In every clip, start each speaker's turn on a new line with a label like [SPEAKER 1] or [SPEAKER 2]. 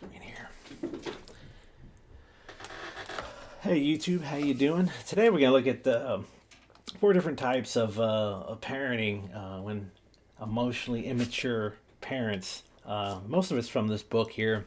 [SPEAKER 1] Come in here. Hey YouTube, how you doing? Today we're gonna look at the four different types of parenting when emotionally immature parents. Most of it's from this book here.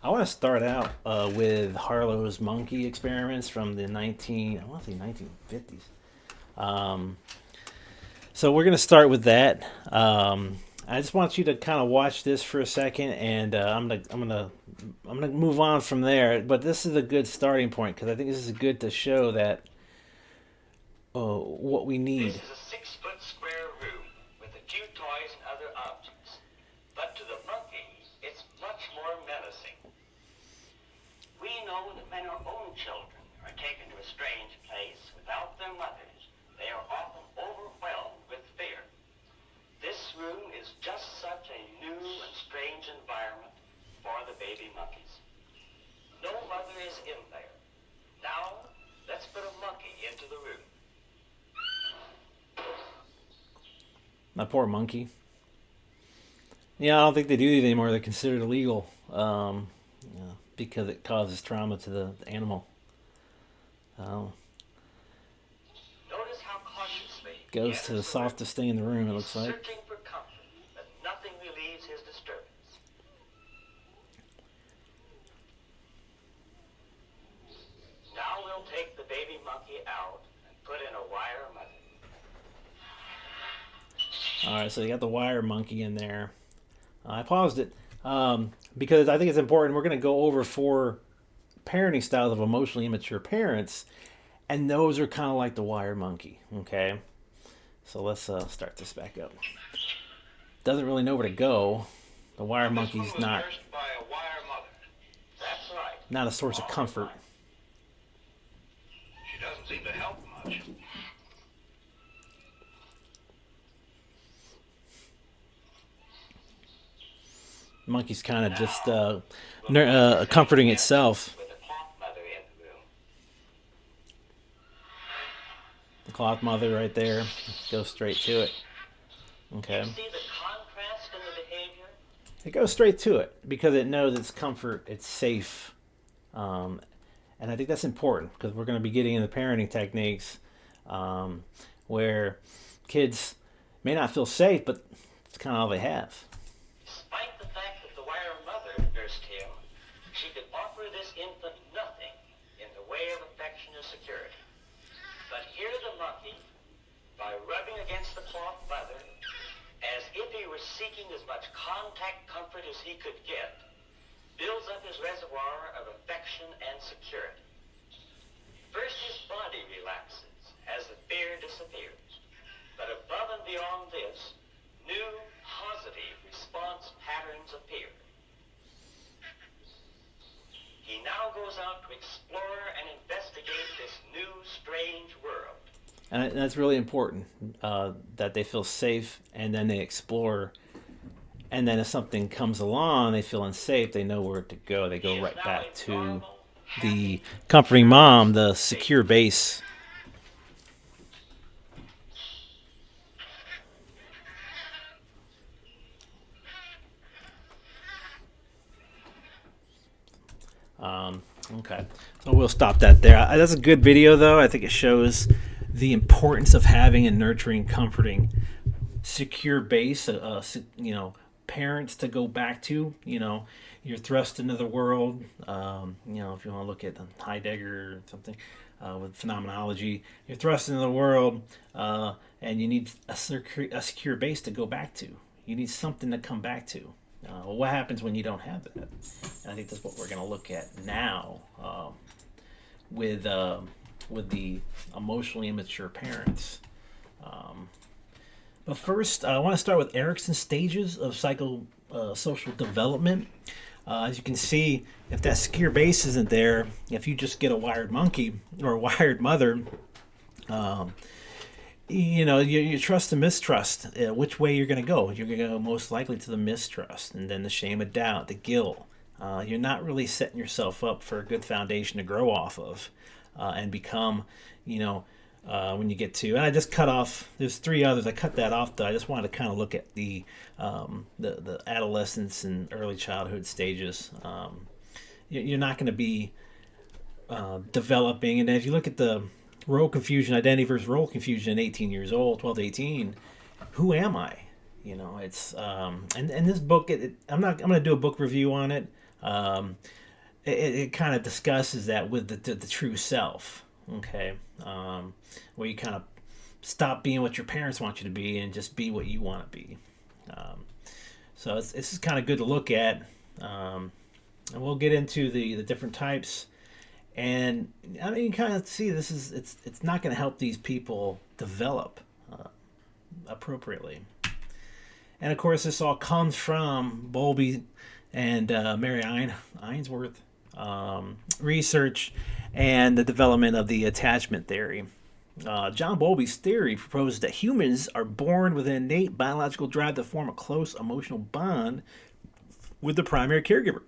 [SPEAKER 1] I want to start out with Harlow's monkey experiments from the 1950s. So we're gonna start with that. I just want you to kind of watch this for a second, and I'm gonna move on from there. But this is a good starting point because I think this is good to show that what we need.
[SPEAKER 2] This is a 6-foot square room with a few toys and other objects. But to the monkey, it's much more menacing. We know that when our own children are taken to a strange place without their mothers, they are often overwhelmed with fear. This room is just such a new and strange environment for the baby monkeys. No mother is in there. Now, let's put a monkey into the room.
[SPEAKER 1] My poor monkey. Yeah, I don't think they do it anymore. They're considered illegal because it causes trauma to the animal. Um,
[SPEAKER 2] Notice how cautiously he
[SPEAKER 1] Goes
[SPEAKER 2] enters
[SPEAKER 1] to the
[SPEAKER 2] the room,
[SPEAKER 1] softest thing in the room, it looks like.
[SPEAKER 2] searching for comfort, but nothing relieves his disturbance. Now we'll take the baby monkey out and put in a wire mother.
[SPEAKER 1] All right, so you got the wire monkey in there. I paused it because I think it's important. We're going to go over four parenting styles of emotionally immature parents, and those are kind of like the wire monkey. Okay, so let's start this back up. Doesn't really know where to go. The wire monkey's
[SPEAKER 2] This one was
[SPEAKER 1] not
[SPEAKER 2] nursed by a wire mother. That's right.
[SPEAKER 1] not a source of comfort.
[SPEAKER 2] She doesn't seem to help much.
[SPEAKER 1] The monkey's kind of just comforting itself.
[SPEAKER 2] With a cloth mother in the room.
[SPEAKER 1] The cloth mother right there. Goes straight to it. Okay.
[SPEAKER 2] See the contrast in the behavior?
[SPEAKER 1] It goes straight to it because it knows it's comfort, it's safe. And I think that's important because we're going to be getting into parenting techniques where kids may not feel safe, but it's kind of all they have.
[SPEAKER 2] Despite the fact that the wire mother nursed him, she could offer this infant nothing in the way of affection or security. But here the monkey, by rubbing against the cloth mother, as if he were seeking as much contact comfort as he could get, builds up his reservoir of affection and security. First, his body relaxes as the fear disappears. But above and beyond this, new positive response patterns appear. He now goes out to explore and investigate this new, strange world.
[SPEAKER 1] And that's really important that they feel safe and then they explore. And then if something comes along, they feel unsafe, they know where to go. They go right back to the comforting mom, the secure base. Okay, so we'll stop that there. That's a good video, though. I think it shows the importance of having and nurturing, comforting, secure base. Parents to go back to. You're thrust into the world. If you want to look at Heidegger or something with phenomenology, you're thrust into the world, and you need a secure base to go back to. You need something to come back to. What happens when you don't have that? And I think that's what we're going to look at now with the emotionally immature parents. But first, I want to start with Erickson's stages of psychosocial development. As you can see, if that secure base isn't there, if you just get a wired monkey or a wired mother, you trust and mistrust. Which way you're going to go? You're going to go most likely to the mistrust, and then the shame and doubt, the guilt. You're not really setting yourself up for a good foundation to grow off of and become, when you get to. And I just cut off. There's three others. I cut that off, though. I just wanted to kind of look at the adolescence and early childhood stages. You're not going to be developing. And if you look at the role confusion, identity versus role confusion, 18 years old, 12 to 18, who am I? You know, it's and this book, I'm going to do a book review on it. Um, it kind of discusses that with the true self. Okay, where you kind of stop being what your parents want you to be and just be what you want to be. Um, so it's kind of good to look at, and we'll get into the different types. And I mean, you kind of see this is it's not going to help these people develop appropriately. And of course, this all comes from Bowlby and Mary Ainsworth research and the development of the attachment theory. John Bowlby's theory proposed that humans are born with an innate biological drive to form a close emotional bond with the primary caregiver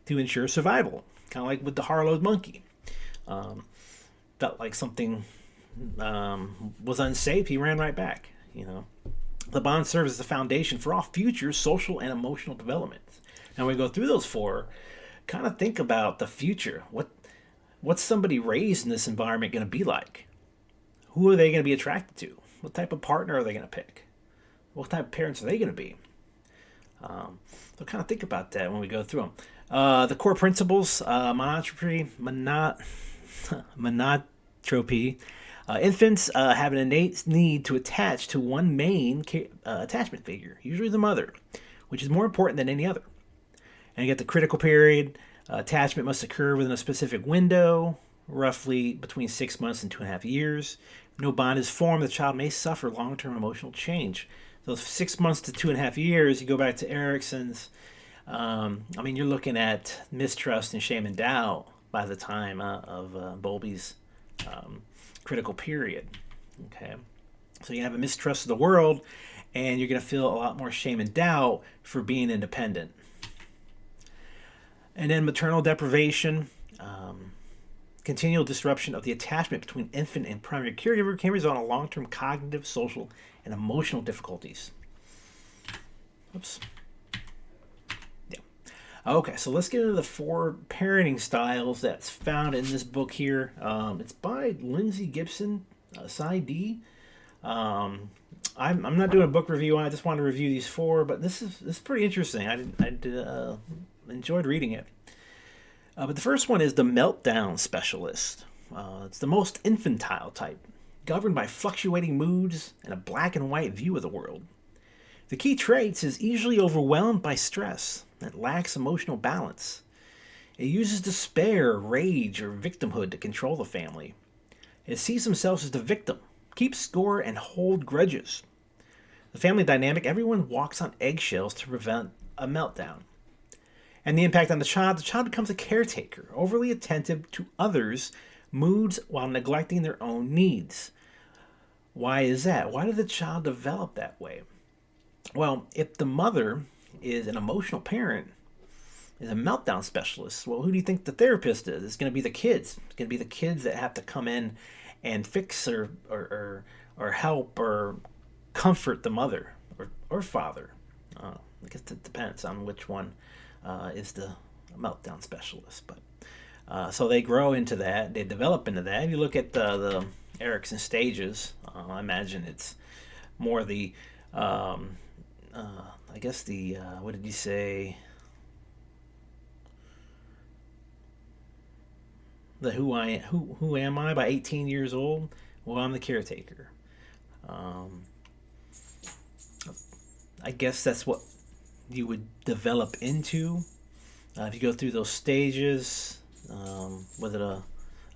[SPEAKER 1] to ensure survival, kind of like with the Harlow's monkey. Felt like something was unsafe, he ran right back. You know, the bond serves as the foundation for all future social and emotional development. And we go through those four, kind of think about the future. What's somebody raised in this environment going to be like? Who are they going to be attracted to? What type of partner are they going to pick? What type of parents are they going to be? So kind of think about that when we go through them. The core principles: monotropy. Infants have an innate need to attach to one main attachment figure, usually the mother, which is more important than any other. And you get the critical period. Attachment must occur within a specific window, roughly between 6 months and 2.5 years. If no bond is formed, the child may suffer long-term emotional change. So 6 months to 2.5 years, you go back to Erickson's. I mean, you're looking at mistrust and shame and doubt by the time of Bowlby's critical period. Okay, so you have a mistrust of the world, and you're going to feel a lot more shame and doubt for being independent. And then maternal deprivation, continual disruption of the attachment between infant and primary caregiver can result in long-term cognitive, social, and emotional difficulties. Oops. Yeah. Okay, so let's get into the 4 parenting styles that's found in this book here. It's by Lindsay Gibson, PsyD. I'm not doing a book review on it. I just wanted to review these 4, but this is pretty interesting. I enjoyed reading it. But the first one is the meltdown specialist. It's the most infantile type, governed by fluctuating moods and a black and white view of the world. The key traits is easily overwhelmed by stress and lacks emotional balance. It uses despair, rage, or victimhood to control the family. It sees themselves as the victim, keeps score, and hold grudges. The family dynamic: everyone walks on eggshells to prevent a meltdown. And the impact on the child becomes a caretaker, overly attentive to others' moods while neglecting their own needs. Why is that? Why did the child develop that way? Well, if the mother is an emotional parent, is a meltdown specialist, well, who do you think the therapist is? It's going to be the kids. It's going to be the kids that have to come in and fix or help or comfort the mother or father. I guess it depends on which one is the meltdown specialist. But so they grow into that. They develop into that. If you look at the Erickson stages, I imagine it's more the I guess the what did you say? The who am I by 18 years old? Well, I'm the caretaker. Um, I guess that's what you would develop into if you go through those stages. Was it a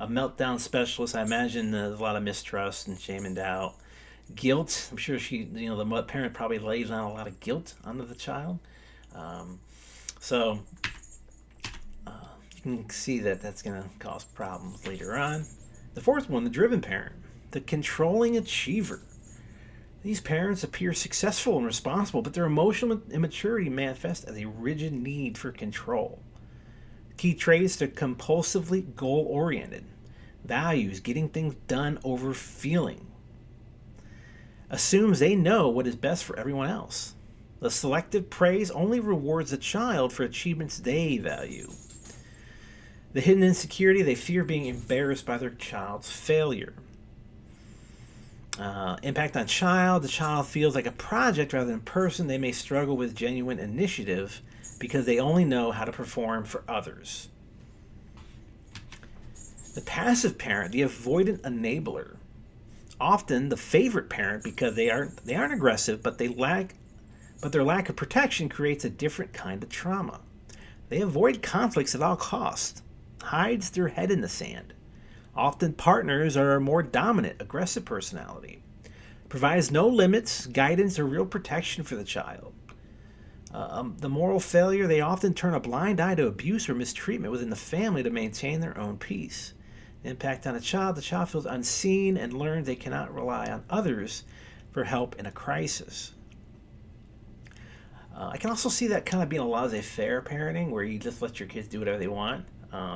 [SPEAKER 1] meltdown specialist? I imagine there's a lot of mistrust and shame and doubt, guilt. I'm sure the parent probably lays on a lot of guilt onto the child. So you can see that that's going to cause problems later on. The fourth one, the driven parent, the controlling achiever. These parents appear successful and responsible, but their emotional immaturity manifests as a rigid need for control. Key traits: are compulsively goal-oriented, values getting things done over feeling, assumes they know what is best for everyone else. The selective praise only rewards the child for achievements they value. The hidden insecurity, they fear being embarrassed by their child's failure. Impact on child, the child feels like a project rather than a person. They may struggle with genuine initiative because they only know how to perform for others. The passive parent, the avoidant enabler, often the favorite parent because they aren't aggressive, but their lack of protection creates a different kind of trauma. They avoid conflicts at all costs, hides their head in the sand. Often partners are a more dominant, aggressive personality. Provides no limits, guidance, or real protection for the child. The moral failure, they often turn a blind eye to abuse or mistreatment within the family to maintain their own peace. The impact on a child, the child feels unseen and learns they cannot rely on others for help in a crisis. I can also see that kind of being a laissez-faire parenting, where you just let your kids do whatever they want,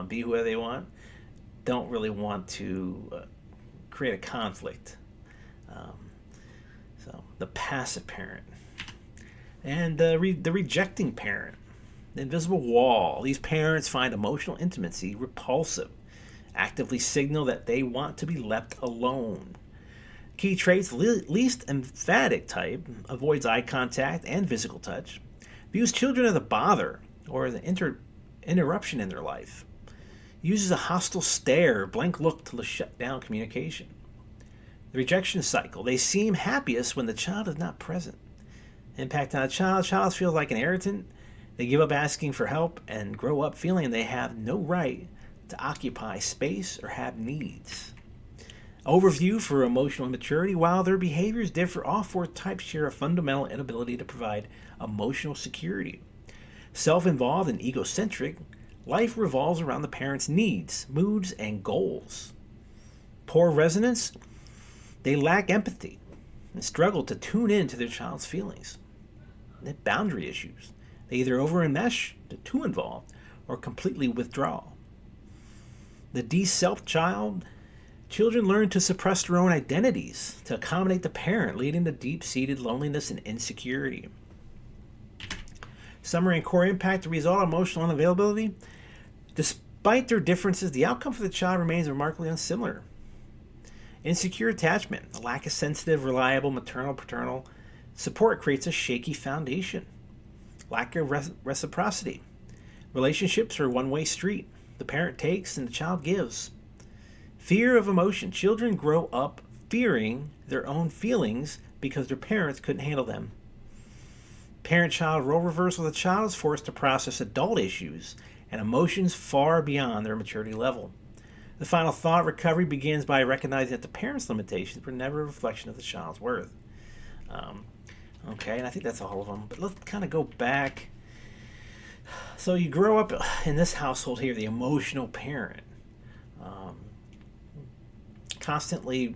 [SPEAKER 1] be whoever they want. Don't really want to create a conflict. Um, so the passive parent and the rejecting parent, the invisible wall. These parents find emotional intimacy repulsive, actively signal that they want to be left alone. Key traits: least emphatic type avoids eye contact and physical touch, views children as a bother or as an interruption in their life, uses a hostile stare, blank look to shut down communication. The rejection cycle: they seem happiest when the child is not present. Impact on a child: child feels like an irritant. They give up asking for help and grow up feeling they have no right to occupy space or have needs. Overview for emotional immaturity: while their behaviors differ, all four types share a fundamental inability to provide emotional security. Self involved and egocentric, life revolves around the parent's needs, moods, and goals. Poor resonance: they lack empathy and struggle to tune in to their child's feelings. They have boundary issues: they either over enmesh, too involved, or completely withdraw. The de-self child: children learn to suppress their own identities to accommodate the parent, leading to deep-seated loneliness and insecurity. Summary and core impact: the result, emotional unavailability. Despite their differences, the outcome for the child remains remarkably unsimilar. Insecure attachment: a lack of sensitive, reliable maternal paternal support creates a shaky foundation. Lack of reciprocity: relationships are a one-way street. The parent takes and the child gives. Fear of emotion: children grow up fearing their own feelings because their parents couldn't handle them. Parent-child role reversal: the child is forced to process adult issues and emotions far beyond their maturity level. The final thought: recovery begins by recognizing that the parent's limitations were never a reflection of the child's worth. Um, okay, and I think that's all of them. But let's kind of go back. So you grow up in this household here, the emotional parent. Um, Constantly,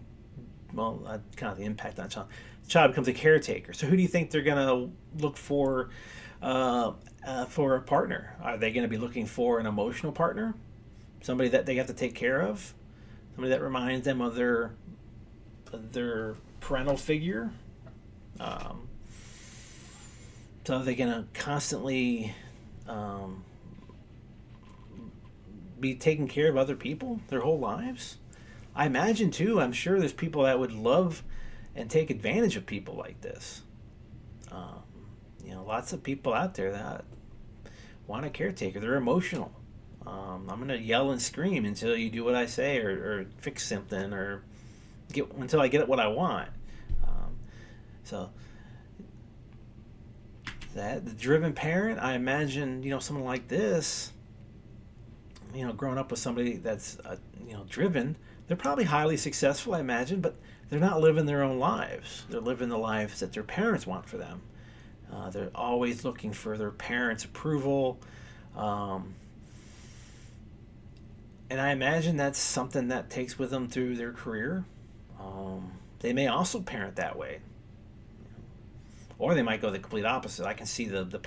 [SPEAKER 1] kind of the impact on the child. The child becomes a caretaker. So who do you think they're going to look for a partner? Are they going to be looking for an emotional partner? Somebody that they have to take care of? Somebody that reminds them of their parental figure? Um, so are they going to constantly um, be taking care of other people their whole lives? I imagine too, I'm sure there's people that would love and take advantage of people like this. Um, lots of people out there that want a caretaker. They're emotional. I'm going to yell and scream until you do what I say, or fix something, or until I get what I want. Um, so that the driven parent, I imagine, someone like this, growing up with somebody that's driven, they're probably highly successful, I imagine, but they're not living their own lives. They're living the lives that their parents want for them. They're always looking for their parents' approval. And I imagine that's something that takes with them through their career. They may also parent that way. Or they might go the complete opposite. I can see the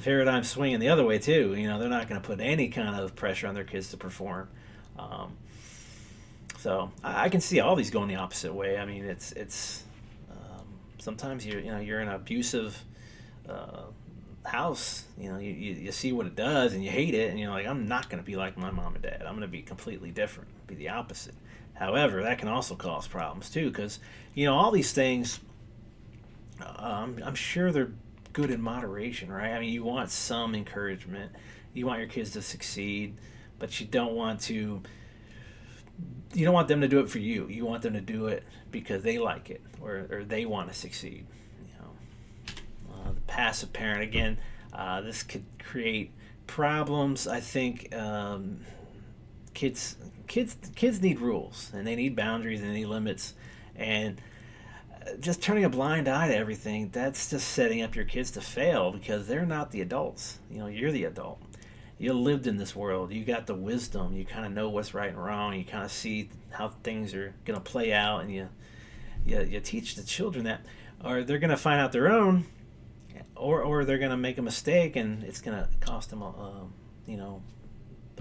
[SPEAKER 1] paradigm swinging the other way too. They're not going to put any kind of pressure on their kids to perform. So I can see all these going the opposite way. I mean, it's sometimes you're in an abusive house, you see what it does and you hate it, and you're like, I'm not going to be like my mom and dad. I'm going to be completely different, be the opposite. However, that can also cause problems too, because all these things, I'm sure they're good in moderation, right? I mean, you want some encouragement, you want your kids to succeed, but you don't want them to do it for you. You want them to do it because they like it, or they want to succeed. The passive parent again, this could create problems. I think kids need rules, and they need boundaries, and they need limits, and just turning a blind eye to everything, that's just setting up your kids to fail, because they're not the adults. You're the adult. You lived in this world. You got the wisdom. You kind of know what's right and wrong. You kind of see how things are going to play out, and you teach the children that, or they're going to find out their own, or they're going to make a mistake, and it's going to cost them a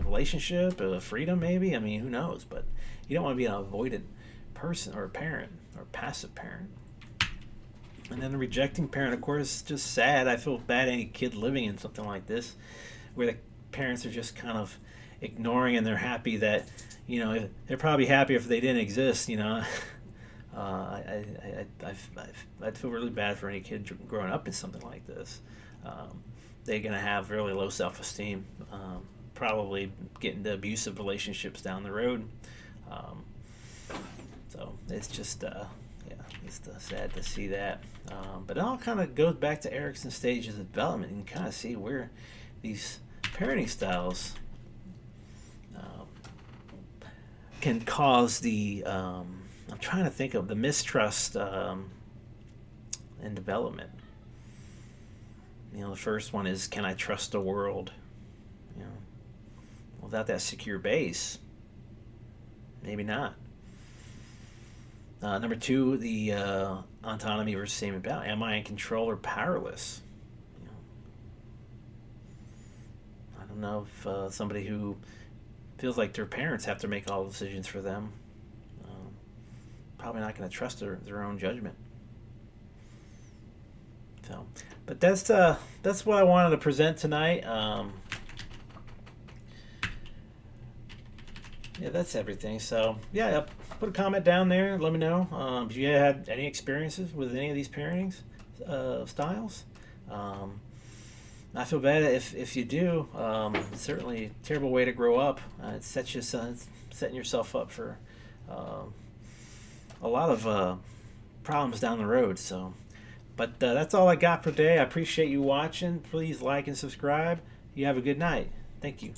[SPEAKER 1] relationship, a freedom, maybe. I mean, who knows? But you don't want to be an avoidant person, or a parent, or a passive parent. And then the rejecting parent, of course, is just sad. I feel bad any kid living in something like this, where the parents are just kind of ignoring, and they're happy that, they're probably happier if they didn't exist. I'd feel really bad for any kid growing up in something like this. They're going to have really low self-esteem, probably get into abusive relationships down the road. So it's just, it's sad to see that. But it all kind of goes back to Erickson's stages of development, and kind of see where these parenting styles can cause I'm trying to think of the mistrust in development. The first one is, can I trust the world? Without that secure base, maybe not. Number two, the autonomy versus same balance. Am I in control or powerless? I don't know if somebody who feels like their parents have to make all the decisions for them, probably not going to trust their own judgment. So, but that's what I wanted to present tonight. Yeah, that's everything. So, yeah, put a comment down there. Let me know if you had any experiences with any of these parenting styles. I feel bad if you do. It's certainly a terrible way to grow up. It's setting yourself up for a lot of problems down the road. So, but that's all I got for today. I appreciate you watching. Please like and subscribe. You have a good night. Thank you.